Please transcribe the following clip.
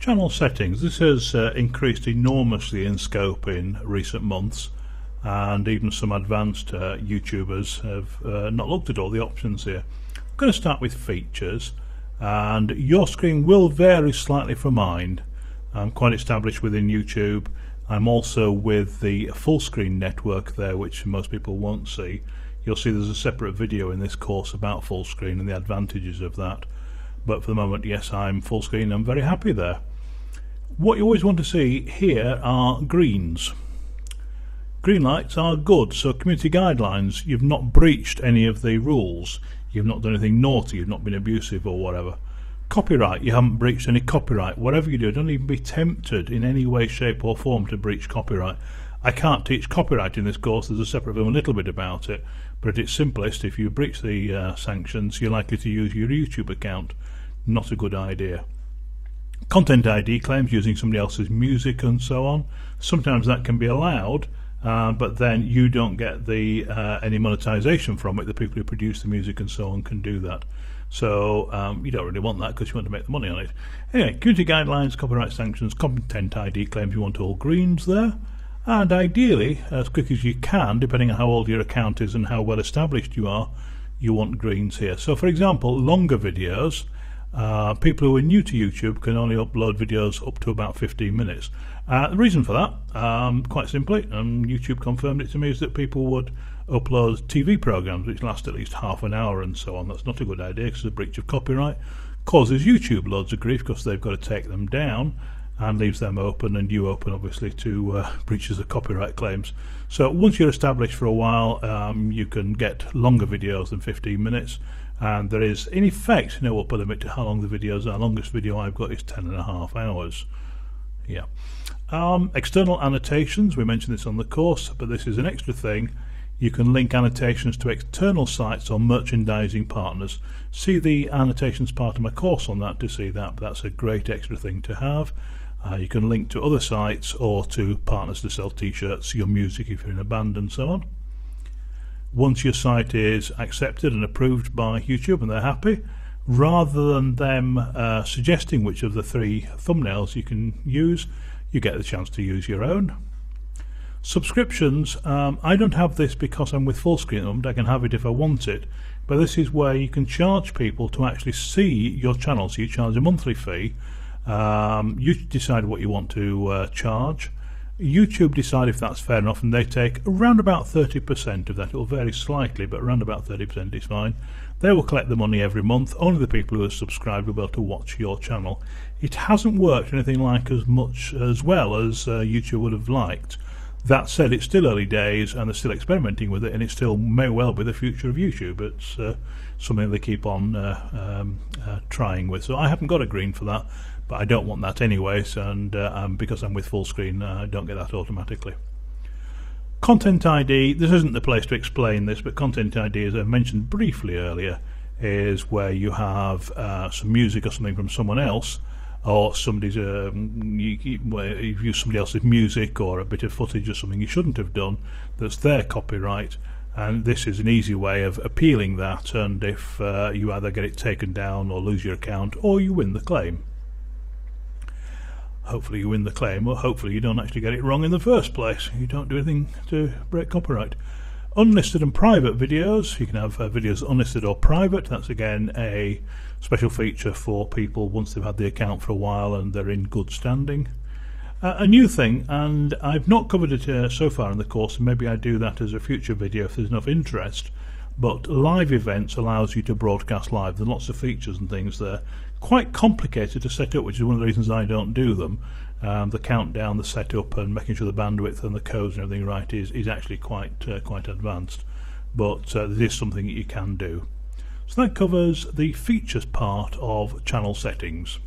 Channel settings. This has increased enormously in scope in recent months, and even some advanced YouTubers have not looked at all the options here. I'm going to start with features, and your screen will vary slightly from mine. I'm quite established within YouTube. I'm also with the full screen network there, which most people won't see. You'll see there's a separate video in this course about full screen and the advantages of that. But for the moment, yes, I'm full screen. I'm very happy there. What you always want to see here are greens. Green lights are good, so community guidelines, you've not breached any of the rules, you've not done anything naughty, you've not been abusive or whatever. Copyright, you haven't breached any copyright. Whatever you do, don't even be tempted in any way, shape or form to breach copyright. I can't teach copyright in this course, there's a separate film a little bit about it, but at its simplest, if you breach the sanctions, you're likely to use your YouTube account. Not a good idea. Content ID claims using somebody else's music and so on. Sometimes that can be allowed, but then you don't get the any monetization from it. The people who produce the music and so on can do that. So you don't really want that because you want to make the money on it. Anyway, community guidelines, copyright sanctions, content ID claims you want all greens there. And ideally, as quick as you can, depending on how old your account is and how well established you are, you want greens here. So for example, longer videos, people who are new to YouTube can only upload videos up to about 15 minutes. The reason for that, quite simply, and YouTube confirmed it to me, is that people would upload TV programs which last at least half an hour and so on. That's not a good idea because it's a breach of copyright. Causes YouTube loads of grief because they've got to take them down, and leaves them open and you open obviously to breaches of copyright claims. So once you're established for a while, you can get longer videos than 15 minutes, and there is in effect no upper limit to how long the videos are. The longest video I've got is 10.5 hours. Yeah. External annotations, we mentioned this on the course, but this is an extra thing. You can link annotations to external sites or merchandising partners. See the annotations part of my course on that to see that, but that's a great extra thing to have. You can link to other sites or to partners to sell t-shirts, your music if you're in a band and so on. Once your site is accepted and approved by YouTube and they're happy, rather than them suggesting which of the 3 thumbnails you can use, you get the chance to use your own. Subscriptions, I don't have this because I'm with full screen at the moment. I can have it if I want it, but this is where you can charge people to actually see your channel. So you charge a monthly fee. You decide what you want to charge. YouTube decide if that's fair enough, and they take around about 30% of that. It will vary slightly, but around about 30% is fine. They will collect the money every month. Only the people who are subscribed will be able to watch your channel. It hasn't worked anything like as well as YouTube would have liked. That said, it's still early days and they're still experimenting with it, and it still may well be the future of YouTube. It's something they keep on trying with. So I haven't got a green for that, but I don't want that anyways, and because I'm with full screen, I don't get that automatically. Content ID, this isn't the place to explain this, but Content ID, as I mentioned briefly earlier, is where you have some music or something from someone else, or somebody's you've used somebody else's music or a bit of footage or something you shouldn't have done that's their copyright, and this is an easy way of appealing that, and if you either get it taken down or lose your account, or you win the claim. Hopefully you win the claim, or hopefully you don't actually get it wrong in the first place. You don't do anything to break copyright. Unlisted and private videos, you can have videos unlisted or private. That's again a special feature for people once they've had the account for a while and they're in good standing. A new thing, and I've not covered it so far in the course, and maybe I do that as a future video if there's enough interest, but live events allows you to broadcast live. There's lots of features and things there. Quite complicated to set up, which is one of the reasons I don't do them. The countdown, the setup, and making sure the bandwidth and the codes and everything right is actually quite advanced, but this is something that you can do. So that covers the features part of channel settings.